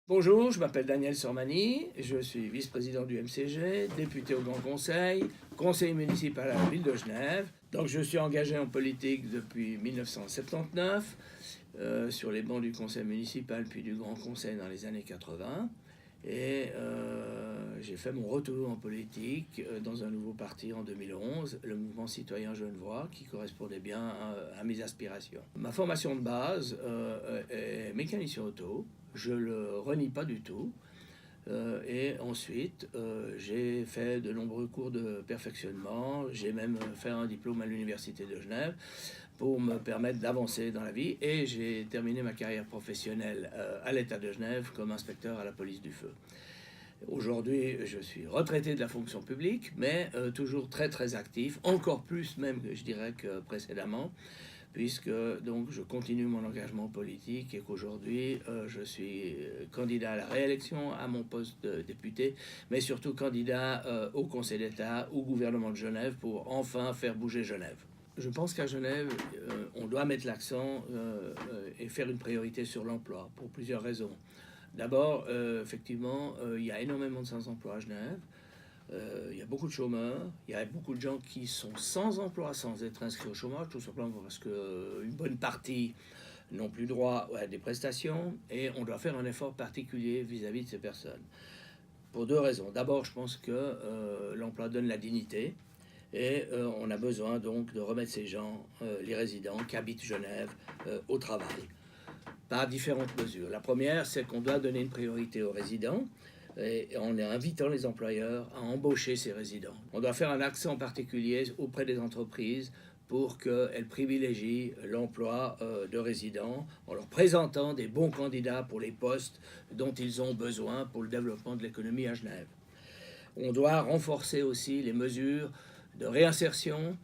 Bonjour, je m'appelle Daniel Sormani, je suis vice-président du MCG, député au Grand Conseil, conseiller municipal à la ville de Genève. Donc je suis engagé en politique depuis 1979, sur les bancs du conseil municipal puis du Grand Conseil dans les années 80. Et j'ai fait mon retour en politique dans un nouveau parti en 2011, le Mouvement citoyen genevois, qui correspondait bien à mes aspirations. Ma formation de base est mécanicien auto, je le renie pas du tout. Et ensuite, j'ai fait de nombreux cours de perfectionnement. J'ai même fait un diplôme à l'Université de Genève pour me permettre d'avancer dans la vie. Et j'ai terminé ma carrière professionnelle à l'État de Genève comme inspecteur à la police du feu. Aujourd'hui, je suis retraité de la fonction publique, mais toujours très très actif, encore plus même, je dirais, que précédemment, puisque donc je continue mon engagement politique et qu'aujourd'hui je suis candidat à la réélection à mon poste de député, mais surtout candidat au Conseil d'État, au gouvernement de Genève pour enfin faire bouger Genève. Je pense qu'à Genève, on doit mettre l'accent et faire une priorité sur l'emploi pour plusieurs raisons. D'abord, effectivement, il y a énormément de sans-emploi à Genève. Il y a beaucoup de chômeurs, il y a beaucoup de gens qui sont sans emploi, sans être inscrits au chômage, tout simplement parce qu'une bonne partie n'ont plus droit à des prestations, et on doit faire un effort particulier vis-à-vis de ces personnes. Pour deux raisons. D'abord, je pense que l'emploi donne la dignité, et on a besoin donc de remettre ces gens, les résidents qui habitent Genève, au travail, par différentes mesures. La première, c'est qu'on doit donner une priorité aux résidents, et en invitant les employeurs à embaucher ces résidents. On doit faire un accent particulier auprès des entreprises pour qu'elles privilégient l'emploi de résidents en leur présentant des bons candidats pour les postes dont ils ont besoin pour le développement de l'économie à Genève. On doit renforcer aussi les mesures de réinsertion,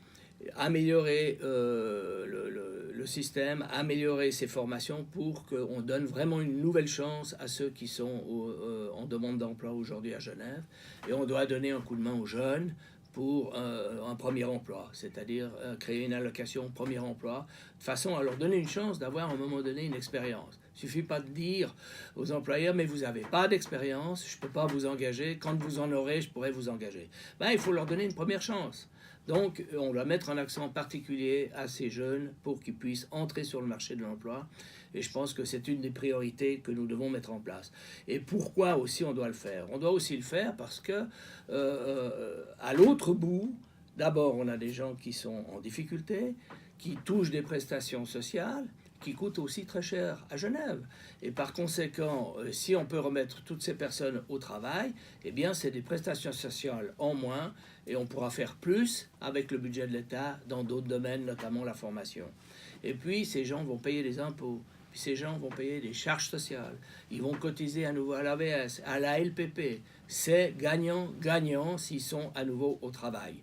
améliorer le système, améliorer ses formations pour qu'on donne vraiment une nouvelle chance à ceux qui sont en demande d'emploi aujourd'hui à Genève. Et on doit donner un coup de main aux jeunes pour un premier emploi, c'est-à-dire créer une allocation premier emploi, de façon à leur donner une chance d'avoir à un moment donné une expérience. Il ne suffit pas de dire aux employeurs « mais vous n'avez pas d'expérience, je ne peux pas vous engager, quand vous en aurez, je pourrai vous engager ». Il faut leur donner une première chance. Donc, on doit mettre un accent particulier à ces jeunes pour qu'ils puissent entrer sur le marché de l'emploi. Et je pense que c'est une des priorités que nous devons mettre en place. Et pourquoi aussi on doit le faire? On doit aussi le faire parce que, à l'autre bout, d'abord, on a des gens qui sont en difficulté, qui touchent des prestations sociales, qui coûtent aussi très cher à Genève. Et par conséquent, si on peut remettre toutes ces personnes au travail, eh bien, c'est des prestations sociales en moins et on pourra faire plus avec le budget de l'État dans d'autres domaines, notamment la formation. Et puis, ces gens vont payer des impôts. Puis ces gens vont payer des charges sociales. Ils vont cotiser à nouveau à l'AVS, à la LPP. C'est gagnant-gagnant s'ils sont à nouveau au travail.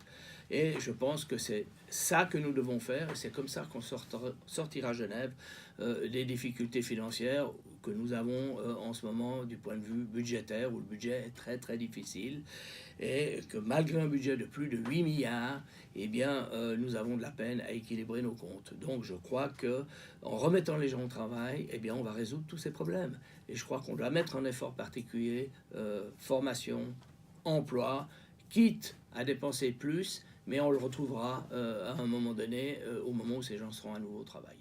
Et je pense que c'est ça que nous devons faire, et c'est comme ça qu'on sortira Genève des difficultés financières que nous avons en ce moment du point de vue budgétaire, où le budget est très très difficile, et que malgré un budget de plus de 8 milliards, eh bien, nous avons de la peine à équilibrer nos comptes. Donc je crois qu'en remettant les gens au travail, eh bien, on va résoudre tous ces problèmes. Et je crois qu'on doit mettre un effort particulier, formation, emploi, quitte à dépenser plus, mais on le retrouvera à un moment donné, au moment où ces gens seront à nouveau au travail.